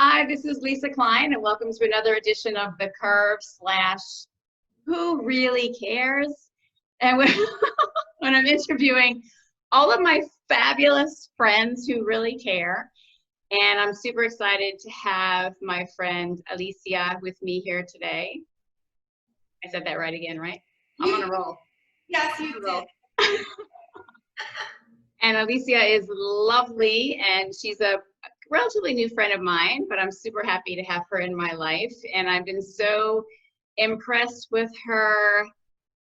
Hi, this is Lisa Klein, and welcome to another edition of The Curve / Who Really Cares? And when I'm interviewing all of my fabulous friends who really care. And I'm super excited to have my friend Alicia with me here today. I said that right again, right? I'm on a roll. Yes, you did. And Alicia is lovely, and she's a relatively new friend of mine, but I'm super happy to have her in my life. And I've been so impressed with her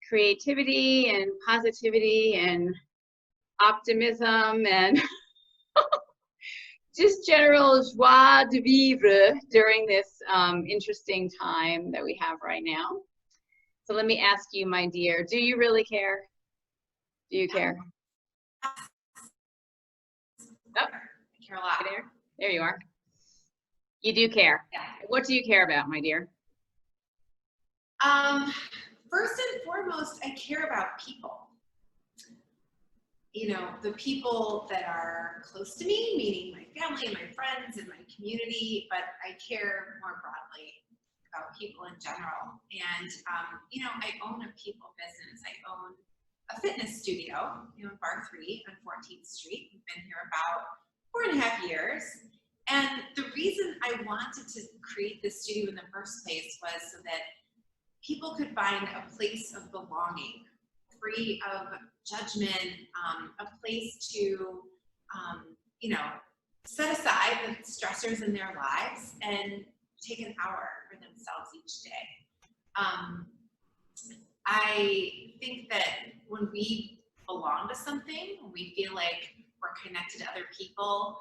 creativity and positivity and optimism and just general joie de vivre during this interesting time that we have right now. So let me ask you, my dear, do you really care? Do you care? Oh, I care a lot. There you are. You do care. Yeah. What do you care about, my dear? First and foremost, I care about people. You know, the people that are close to me, meaning my family and my friends and my community, but I care more broadly about people in general. And, you know, I own a people business. I own a fitness studio, barre3 on 14th Street. We've been here about 4.5 years. And the reason I wanted to create this studio in the first place was so that people could find a place of belonging, free of judgment, a place to, set aside the stressors in their lives and take an hour for themselves each day. I think that when we belong to something, when we feel like we're connected to other people,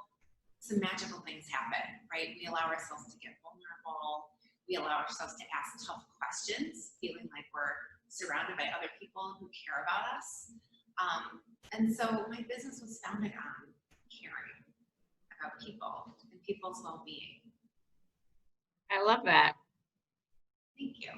some magical things happen, right? We allow ourselves to get vulnerable. We allow ourselves to ask tough questions, feeling like we're surrounded by other people who care about us. And so my business was founded on caring about people and people's well-being. I love that. Thank you.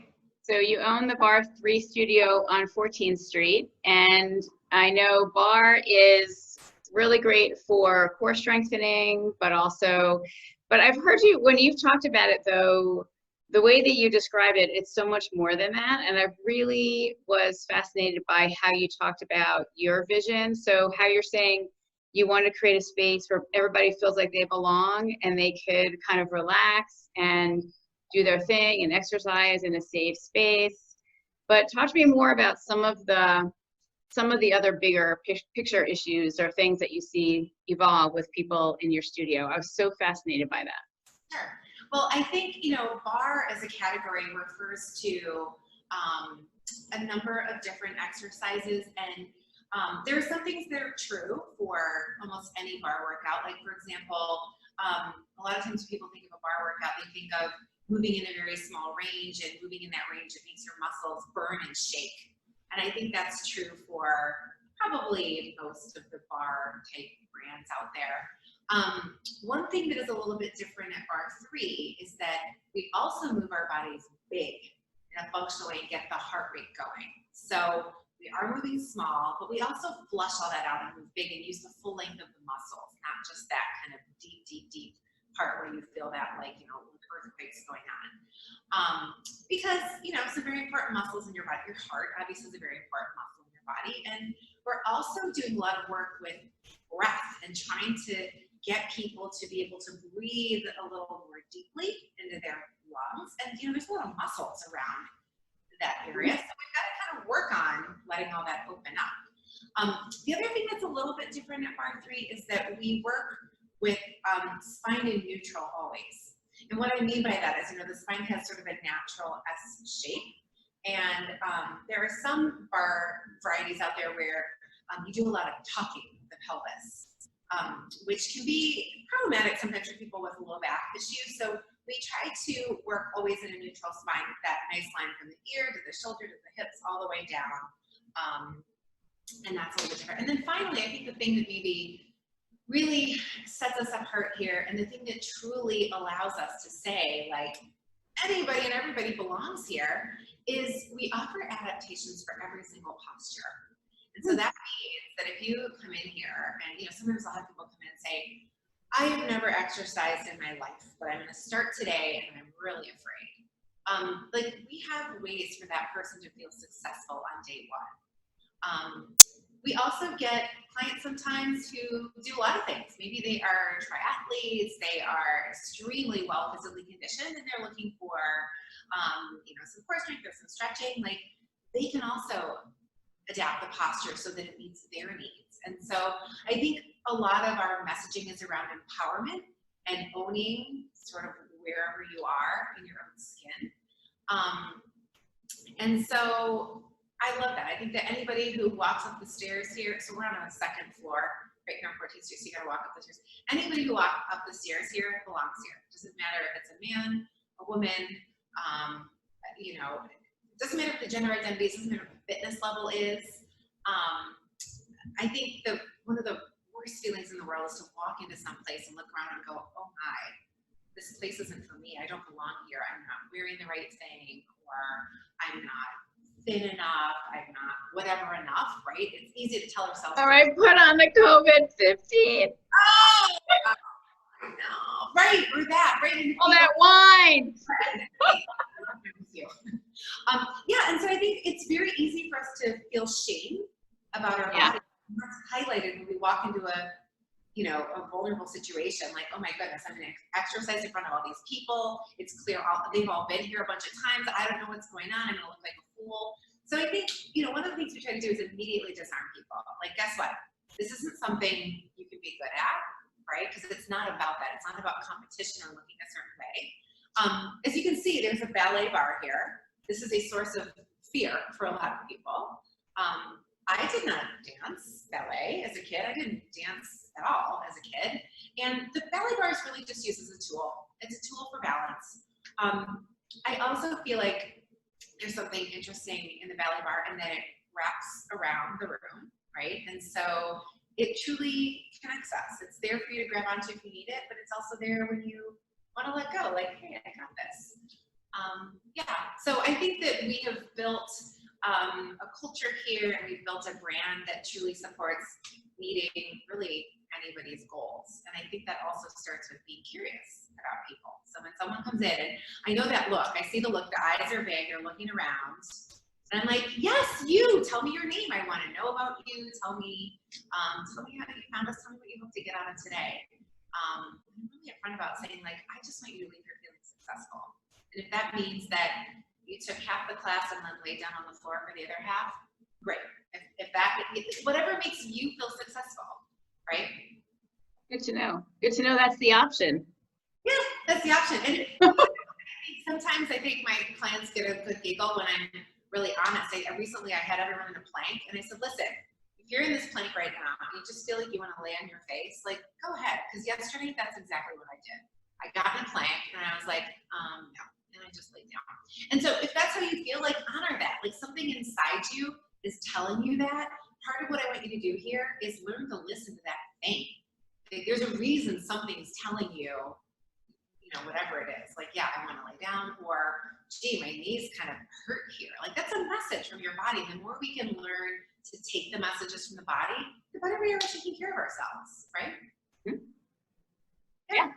So you own the barre3 studio on 14th Street, and I know barre is really great for core strengthening, but I've heard you, when you've talked about it though, the way that you described it, it's so much more than that. And I really was fascinated by how you talked about your vision. So how you're saying you want to create a space where everybody feels like they belong and they could kind of relax and do their thing and exercise in a safe space. But talk to me more about some of the other bigger picture issues or things that you see evolve with people in your studio. I was so fascinated by that. Sure. Well, I think, barre as a category refers to a number of different exercises, and there are some things that are true for almost any barre workout. Like, for example, a lot of times when people think of a barre workout, they think of moving in a very small range, and moving in that range, it makes your muscles burn and shake. And I think that's true for probably most of the barre type brands out there. One thing that is a little bit different at barre3 is that we also move our bodies big in a functional way and get the heart rate going. So we are moving small, but we also flush all that out and move big and use the full length of the muscles, not just that kind of deep, deep, deep part where you feel that earthquakes going on. Because, some very important muscles in your body. Your heart obviously is a very important muscle in your body. And we're also doing a lot of work with breath and trying to get people to be able to breathe a little more deeply into their lungs. And, there's a lot of muscles around that area. So we've got to kind of work on letting all that open up. The other thing that's a little bit different at barre3 is that we work with spine in neutral always. And what I mean by that is, the spine has sort of a natural S shape. And there are some barre varieties out there where you do a lot of tucking of the pelvis, which can be problematic sometimes for people with low back issues. So we try to work always in a neutral spine with that nice line from the ear to the shoulder to the hips all the way down. And that's a little bit different. And then finally, I think the thing that maybe really sets us apart here, and the thing that truly allows us to say, like, anybody and everybody belongs here, is we offer adaptations for every single posture. And so that means that if you come in here, and sometimes I'll have people come in and say, I have never exercised in my life, but I'm going to start today and I'm really afraid. Like, we have ways for that person to feel successful on day one. We also get clients sometimes who do a lot of things. Maybe they are triathletes, they are extremely well physically conditioned, and they're looking for, you know, some core strength or some stretching. Like, they can also adapt the posture so that it meets their needs. And so I think a lot of our messaging is around empowerment and owning sort of wherever you are in your own skin. And so I love that. I think that anybody who walks up the stairs here, so we're on the second floor right here on 14th Street, so you gotta walk up the stairs. Anybody who walks up the stairs here belongs here. It doesn't matter if it's a man, a woman, you know, it doesn't matter if the gender identity is, doesn't matter what the fitness level is. I think that one of the worst feelings in the world is to walk into some place and look around and go, oh my, this place isn't for me. I don't belong here. I'm not wearing the right thing, or I'm not thin enough. I'm not whatever enough, right? It's easy to tell ourselves. All right, put on the COVID-15. Oh, I know. Right, or that, right? All that wine. Yeah, and so I think it's very easy for us to feel shame about our body. That's highlighted when we walk into a, you know, a vulnerable situation. Like, oh my goodness, I'm going to exercise in front of all these people. It's clear they've all been here a bunch of times. I don't know what's going on. I'm going to look like a fool. So I think, you know, one of the things we try to do is immediately disarm people. Like, guess what? This isn't something you can be good at, right? Because it's not about that. It's not about competition or looking a certain way. As you can see, there's a ballet bar here. This is a source of fear for a lot of people. I did not dance ballet as a kid. I didn't dance at all as a kid. And the ballet bar is really just used as a tool. It's a tool for balance. I also feel like there's something interesting in the ballet bar, and that it wraps around the room, right? And so it truly connects us. It's there for you to grab onto if you need it, but it's also there when you want to let go, like, hey, I got this. Yeah, so I think that we have built a culture here, and we've built a brand that truly supports meeting really anybody's goals. And I think that also starts with being curious about people. So when someone comes in, and I know that look, I see the look, the eyes are big, they're looking around, and I'm like, yes, you, tell me your name. I want to know about you. Tell me how you found us. Tell me what you hope to get out of today. I'm really upfront about saying, like, I just want you to leave here feeling successful. And if that means that you took half the class and then laid down on the floor for the other half, great. If whatever makes you feel successful, right? Good to know. Good to know that's the option. Yeah, that's the option. And sometimes I think my clients get a good giggle when I'm really honest. Recently I had everyone in a plank, and I said, listen, if you're in this plank right now and you just feel like you want to lay on your face, like, go ahead. Because yesterday, that's exactly what I did. I got in a plank and I was like, no. And I just laid down. And so if that's how you feel, like, honor that. Like, something inside you is telling you that. Part of what I want you to do here is learn to listen to that thing. Like, there's a reason something's telling you, you know, whatever it is. Like, yeah, I want to lay down, or, gee, my knees kind of hurt here. Like, that's a message from your body. The more we can learn to take the messages from the body, the better we are at taking care of ourselves, right? Mm-hmm. Yeah.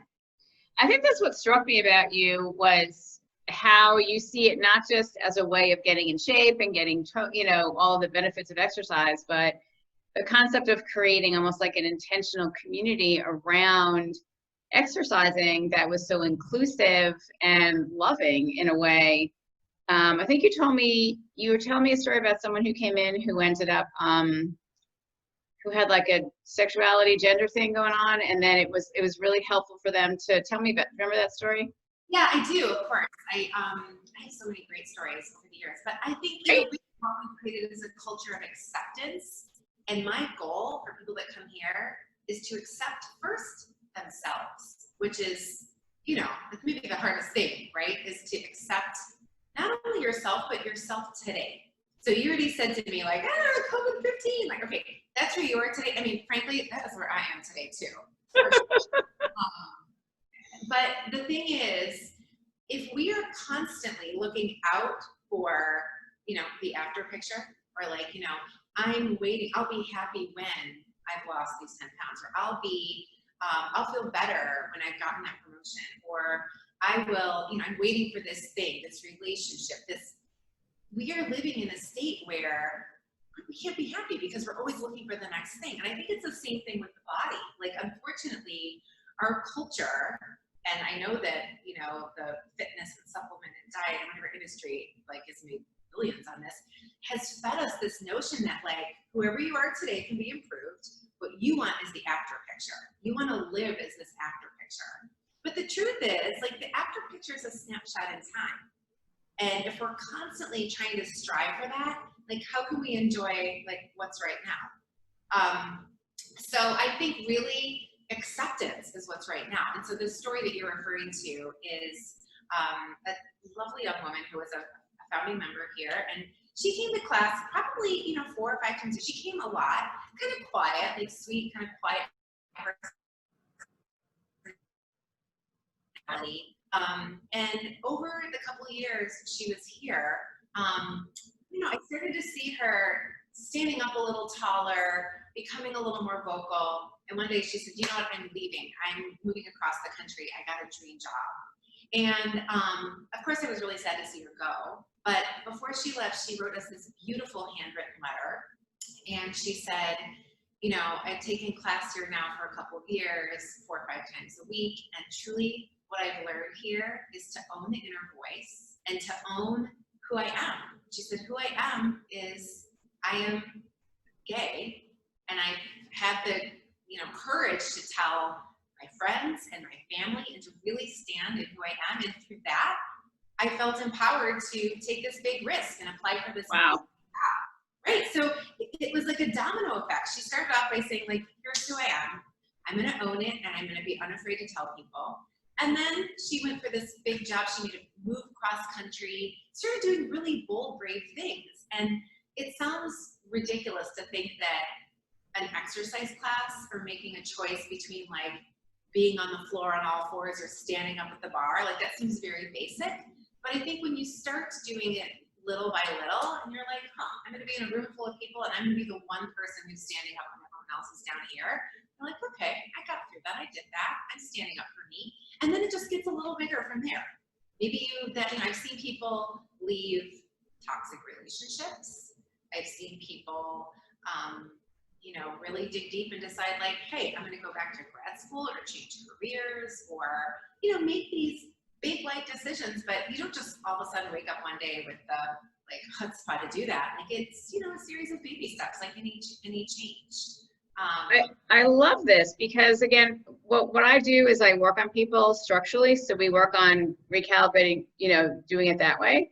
I think that's what struck me about you was how you see it not just as a way of getting in shape and getting, you know, all the benefits of exercise, but the concept of creating almost like an intentional community around exercising that was so inclusive and loving in a way. I think you were telling me a story about someone who came in who ended up, who had like a sexuality gender thing going on, and then it was really helpful for them to tell me about. Remember that story? Yeah, I do, of course. I have so many great stories over the years, but I think, you know, what we've created is a culture of acceptance. And my goal for people that come here is to accept first themselves, which is, you know, it's maybe the hardest thing, right? Is to accept not only yourself, but yourself today. So you already said to me, like, COVID-15, like, okay, that's where you are today. I mean, frankly, that is where I am today too. But the thing is, if we are constantly looking out for, you know, the after picture, or like, you know, I'm waiting, I'll be happy when I've lost these 10 pounds, or I'll be I'll feel better when I've gotten that promotion, or I will, I'm waiting for this thing, this relationship, we are living in a state where we can't be happy because we're always looking for the next thing. And I think it's the same thing with the body. Like, unfortunately, our culture, and I know that, the fitness and supplement and diet and whatever industry, has made billions on this, has fed us this notion that, whoever you are today can be improved. What you want is the after picture. You want to live as this after picture. But the truth is, the after picture is a snapshot in time. And if we're constantly trying to strive for that, how can we enjoy, what's right now? So I think really acceptance is what's right now. And so the story that you're referring to is a lovely young woman who was a founding member here. And she came to class probably, 4 or 5 times. She came a lot, kind of quiet, sweet, kind of quiet personality. And over the couple of years she was here, I started to see her standing up a little taller, becoming a little more vocal. And one day she said, you know what, I'm leaving. I'm moving across the country. I got a dream job. And of course I was really sad to see her go. But before she left, she wrote us this beautiful handwritten letter. And she said, I've taken class here now for a couple of years, 4 or 5 times a week. And truly what I've learned here is to own the inner voice and to own who I am. She said, who I am is I am gay, and I've had the courage to tell my friends and my family and to really stand in who I am. And through that, I felt empowered to take this big risk and apply for this. Wow. job. Right. So it was like a domino effect. She started off by saying, here's who I am. I'm going to own it, and I'm going to be unafraid to tell people. And then she went for this big job. She made to move cross country, started doing really bold, brave things. And it sounds ridiculous to think that an exercise class or making a choice between being on the floor on all fours or standing up at the bar, that seems very basic. But I think when you start doing it little by little, and you're I'm going to be in a room full of people, and I'm going to be the one person who's standing up when everyone else is down here. You're okay, I got through that. I did that. I'm standing up for me. And then it just gets a little bigger from there. Maybe I've seen people leave toxic relationships. I've seen people, really dig deep and decide hey, I'm going to go back to grad school or change careers or, make these big life decisions. But you don't just all of a sudden wake up one day with the chutzpah to do that. It's, a series of baby steps, any change. I love this because, again, what I do is I work on people structurally. So we work on recalibrating, doing it that way.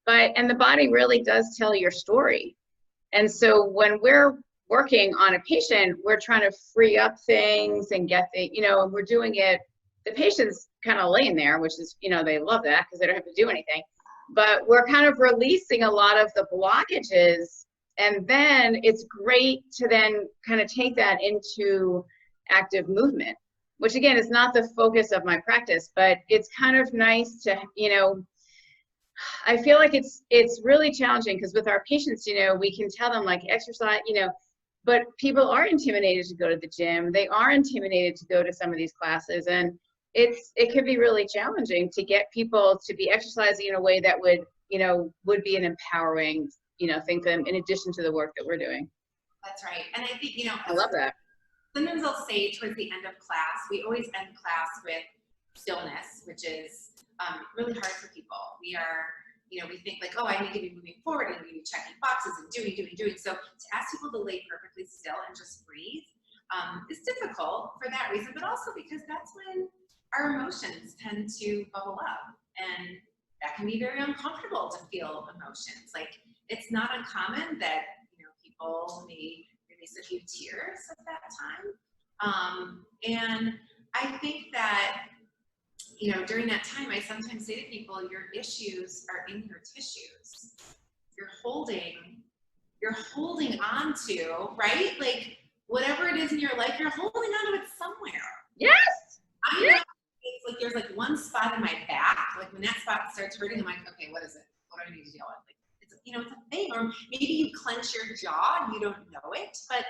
And the body really does tell your story. And so when we're working on a patient, we're trying to free up things and get and we're doing it, the patient's kind of laying there, which is, they love that because they don't have to do anything. But we're kind of releasing a lot of the blockages. And then it's great to then kind of take that into active movement, which again is not the focus of my practice, but it's kind of nice to, I feel like it's really challenging because with our patients, we can tell them exercise, but people are intimidated to go to the gym. They are intimidated to go to some of these classes. And it can be really challenging to get people to be exercising in a way that would be an empowering thing for them in addition to the work that we're doing. That's right. And I think, I love that. Sometimes I'll say towards the end of class, we always end class with stillness, which is really hard for people. We are, we think I need to be moving forward and we need to be checking boxes and doing. So to ask people to lay perfectly still and just breathe is difficult for that reason, but also because that's when our emotions tend to bubble up. And that can be very uncomfortable to feel emotions. It's not uncommon that, people may release a few tears at that time. And I think that, during that time, I sometimes say to people, your issues are in your tissues. You're holding on to, right? Whatever it is in your life, you're holding on to it somewhere. Yes. It's there's one spot in my back. When that spot starts hurting, I'm okay, what is it? What do I need to deal with? It's a thing. Or maybe you clench your jaw and you don't know it, but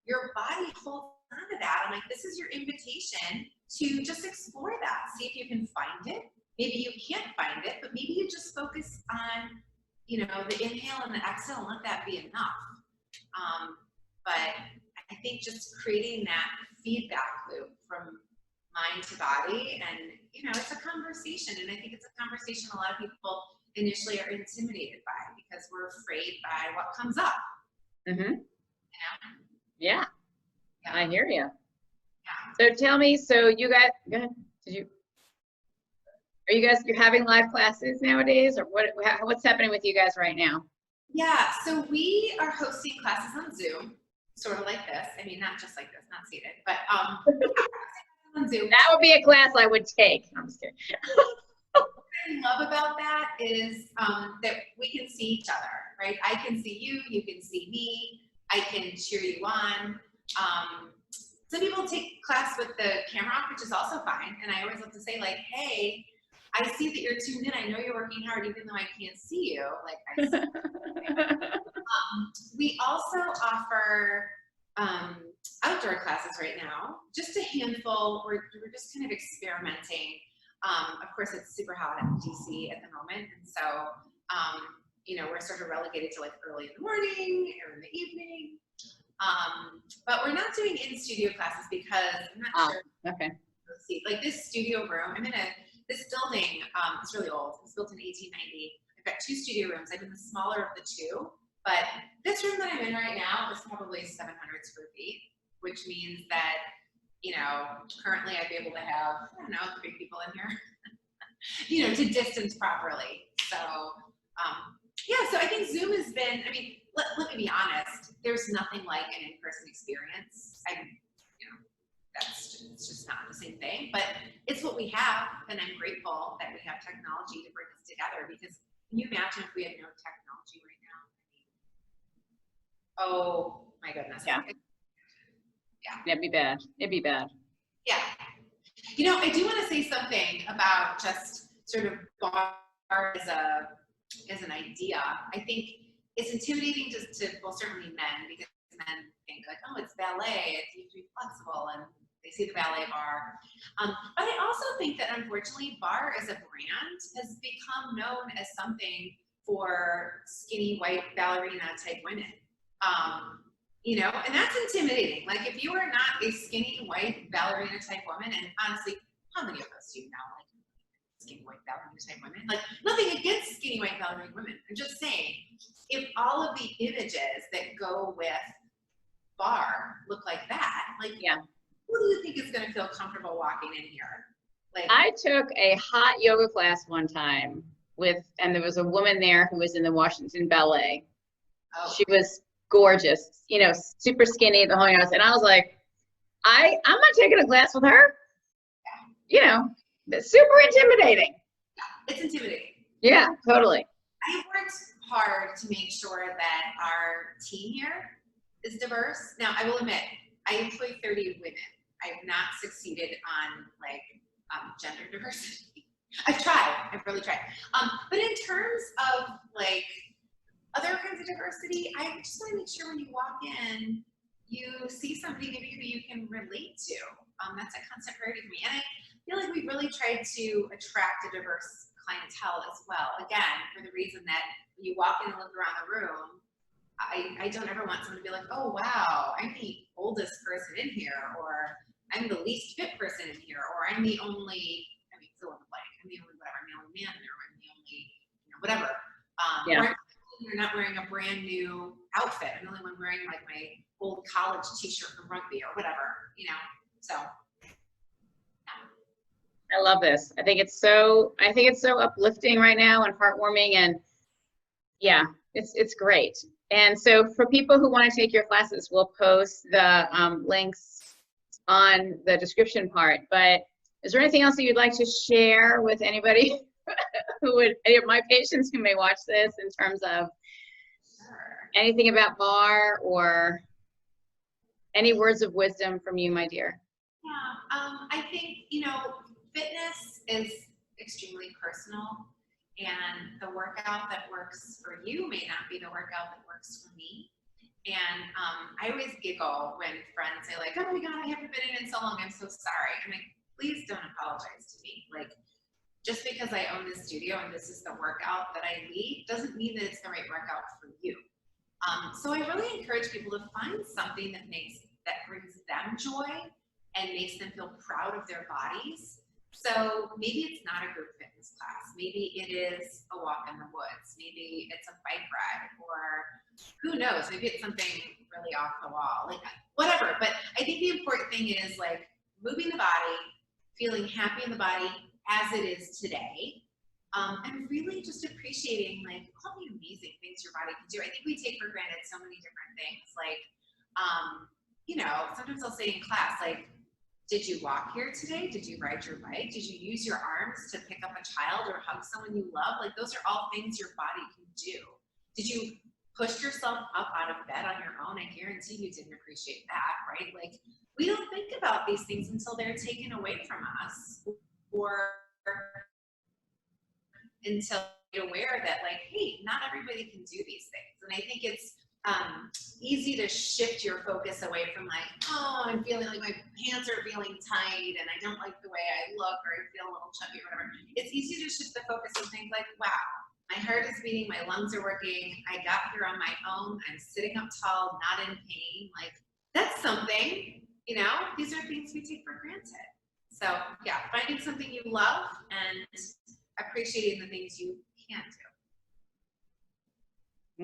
your body holds on to that I'm like, this is your invitation to just explore that. See if you can find it. Maybe you can't find it, but maybe you just focus on, you know, the inhale and the exhale and let that be enough. But I think just creating that feedback loop from mind to body, and, you know, it's a conversation. And I think it's a conversation a lot of people initially are intimidated by because we're afraid by what comes up. Mm-hmm. Yeah. Yeah, I hear you. Yeah. So tell me, so you guys, go ahead. You're having live classes nowadays, or what's happening with you guys right now? Yeah, so we are hosting classes on Zoom, sort of like this. I mean, not just like this, not seated, but on Zoom. That would be a class I would take. I'm just kidding. What I love about that is that we can see each other, right? I can see you, you can see me, I can cheer you on. Some people take class with the camera off, which is also fine. And I always love to say, like, hey, I see that you're tuned in. I know you're working hard, even though I can't see you. Like, I see. We also offer outdoor classes right now, just a handful. We're just kind of experimenting. Of course, it's super hot in DC at the moment, and so you know, we're sort of relegated to like early in the morning or in the evening. But we're not doing in-studio classes because I'm not sure. Okay. Like this studio room, this building is really old. It was built in 1890. I've got 2 studio rooms. I'm in the smaller of the 2, but this room that I'm in right now is probably 700 square feet, which means that, you know, currently I'd be able to have, I don't know, 3 people in here, you know, to distance properly. So, yeah, so I think Zoom has been, I mean, let me be honest, there's nothing like an in-person experience. You know, it's just not the same thing, but it's what we have, and I'm grateful that we have technology to bring us together, because can you imagine if we had no technology right now? Oh my goodness. Yeah. Yeah. It'd be bad. It'd be bad. Yeah. You know, I do want to say something about just sort of bar as an idea. I think it's intimidating to well, certainly men, because men think like, oh, it's ballet, it's you have to be flexible, and they see the ballet bar. But I also think that unfortunately, bar as a brand has become known as something for skinny white ballerina type women. You know, and that's intimidating. Like, if you are not a skinny white ballerina type woman, and honestly, how many of us do you know, like skinny white ballerina type women? Like, nothing against skinny white ballerina women. I'm just saying, if all of the images that go with bar look like that, like, Yeah. who do you think is going to feel comfortable walking in here? Like, I took a hot yoga class one time and there was a woman there who was in the Washington Ballet. oh, She was gorgeous, you know, super skinny, the whole house. And I was like, I'm not taking a class with her. You know, it's super intimidating. it's intimidating. Yeah, totally. I worked hard to make sure that our team here is diverse. Now, I will admit, I employ 30 women. I have not succeeded on like gender diversity. I've really tried. But in terms of like other kinds of diversity, I just want to make sure when you walk in, you see somebody maybe who you can relate to. That's a constant priority for me. And I feel like we really tried to attract a diverse clientele as well. Again, for the reason that when you walk in and look around the room, I don't ever want someone to be like, oh, wow, I'm the oldest person in here, or I'm the least fit person in here, or I'm the only, I mean, fill in the blank, I'm the only whatever, I'm the only man in there, or I'm the only, you know, whatever. Yeah. You're not wearing a brand new outfit. I'm the only one wearing like my old college t-shirt from rugby or whatever, you know, so. Yeah. I love this. I think it's so uplifting right now and heartwarming, and yeah, it's great. And so for people who want to take your classes, we'll post the links on the description part. But is there anything else that you'd like to share with anybody any of my patients who may watch this, in terms of anything about bar, or any words of wisdom from you, my dear? Yeah, I think, you know, fitness is extremely personal, and the workout that works for you may not be the workout that works for me. And I always giggle when friends say like, oh my God, I haven't been in so long, I'm so sorry. I'm like, please don't apologize to me. Like, just because I own this studio and this is the workout that I lead doesn't mean that it's the right workout for you. So I really encourage people to find something that brings them joy and makes them feel proud of their bodies. So maybe it's not a group fitness class. Maybe it is a walk in the woods. Maybe it's a bike ride, or who knows? Maybe it's something really off the wall, like whatever. But I think the important thing is like moving the body, feeling happy in the body as it is today, and really just appreciating like all the amazing things your body can do. I think we take for granted so many different things. Like, you know, sometimes I'll say in class, like, did you walk here today? Did you ride your bike? Did you use your arms to pick up a child or hug someone you love? Like, those are all things your body can do. Did you push yourself up out of bed on your own? I guarantee you didn't appreciate that, right? Like, we don't think about these things until they're taken away from us, or until you're aware that like, hey, not everybody can do these things. And I think it's easy to shift your focus away from like, oh, I'm feeling like my pants are feeling tight and I don't like the way I look, or I feel a little chubby or whatever. It's easy to shift the focus and think like, wow, my heart is beating, my lungs are working, I got here on my own, I'm sitting up tall, not in pain. Like, that's something, you know, these are things we take for granted. So yeah, finding something you love and appreciating the things you can do.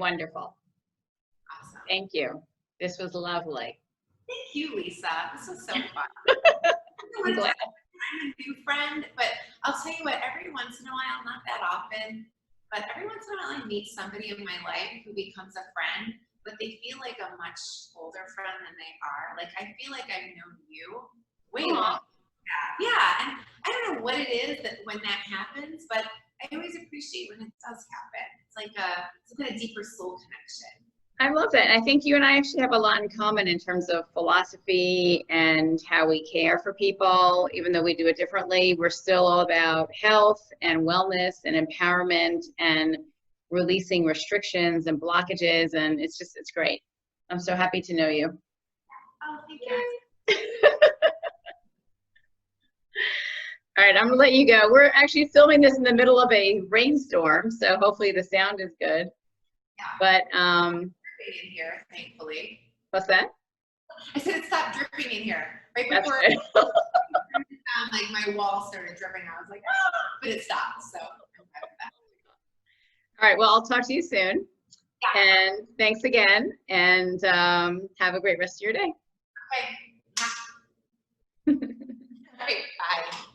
Wonderful. Awesome. Thank you. This was lovely. Thank you, Lisa. This was so fun. I'm glad. I'm a new friend, but I'll tell you what, every once in a while, not that often, but every once in a while I meet somebody in my life who becomes a friend, but they feel like a much older friend than they are. Like, I feel like I've known you way longer. Yeah, and I don't know what it is that when that happens, but I always appreciate when it does happen. It's like some kind of deeper soul connection. I love that. I think you and I actually have a lot in common in terms of philosophy and how we care for people. Even though we do it differently, we're still all about health and wellness and empowerment and releasing restrictions and blockages. And it's great. I'm so happy to know you. Oh, thank you. All right, I'm gonna let you go. We're actually filming this in the middle of a rainstorm, so hopefully the sound is good. Yeah. But in here, thankfully. What's that? I said it stopped dripping in here right That's before. good. Like my wall started dripping. I was like, ah, but it stopped. So I'm glad for that. All right. Well, I'll talk to you soon. Yeah. And thanks again. And have a great rest of your day. Okay. Yeah. Okay. Bye.